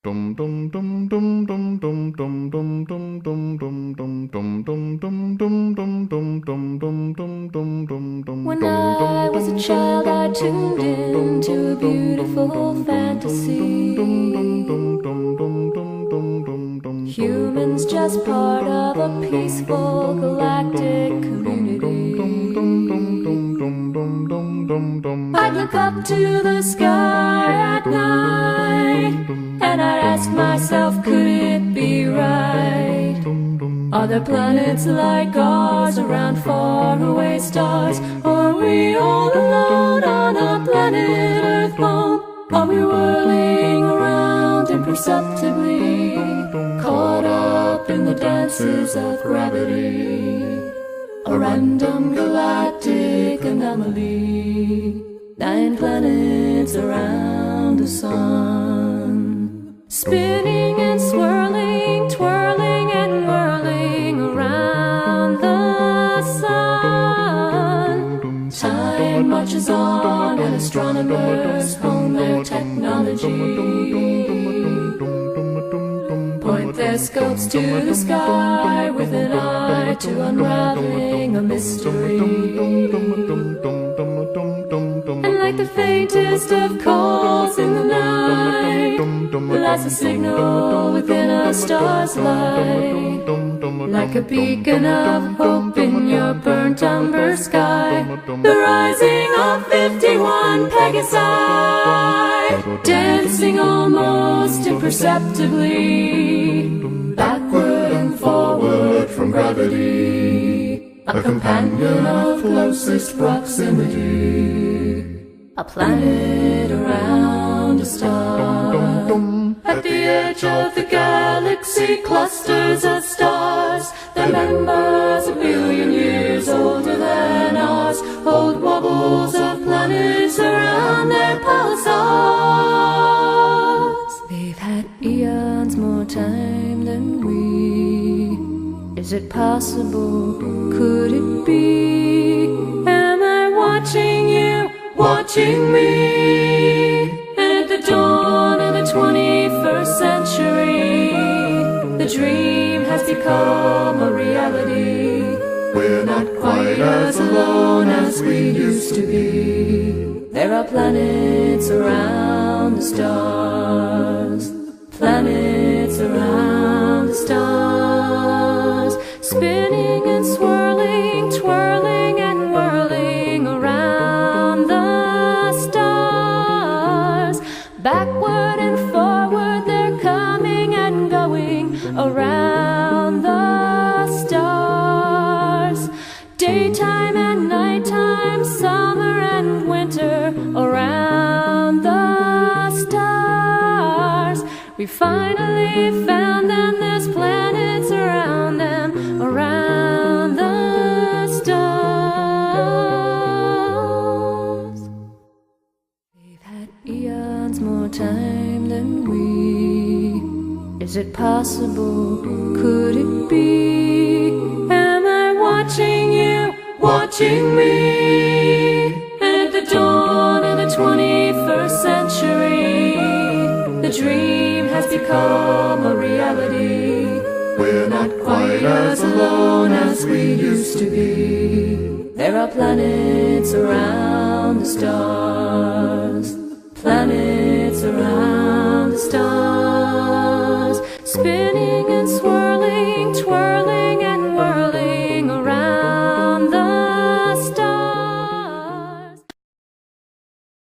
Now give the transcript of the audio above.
When I was a child, I tuned into a beautiful fantasy. Humans just part of a peaceful galactic community. I'd look up to the sky at night, and I'd ask myself, could it be right? Are there planets like ours around faraway stars? Or are we all alone on a planet Earth home? Are we whirling around imperceptibly, caught up in the dances of gravity? A random galactic anomaly, 9 planets around the sun, spinning and swirling, twirling and whirling around the sun. Time marches on and astronomers hone their technology, point their scopes to the sky with an eye to unraveling a mystery. And like the faintest of calls in the night, lies a signal within a star's light, like a beacon of hope in your burnt umber sky. The rising of 51 Pegasi, dancing almost imperceptibly, backward and forward from gravity, a companion of closest proximity, a planet around a star. At the edge of the galaxy, clusters of stars, their members a billion years older than ours, hold wobbles of planets around their pulsars. They've had eons more time than we. Is it possible? Could it be? Am I watching you, watching me? And at the dawn of the 21st century, the dream has become a reality. We're not quite as alone as we used to be. There are planets around the stars, planets around the stars, spinning and swirling, twirling and whirling around the stars. Backward and forward, they're coming and going around the stars. Daytime and nighttime, summer and winter, around the stars. We finally found them, there's planets around them, around the stars. They've had eons more time than we. Is it possible? Could it be? Am I watching you, watching me? And at the dawn of the 21st century, the dream has become a reality. We're not quite as alone as we used to be. There are planets around the stars, planets around the stars, spinning and swirling.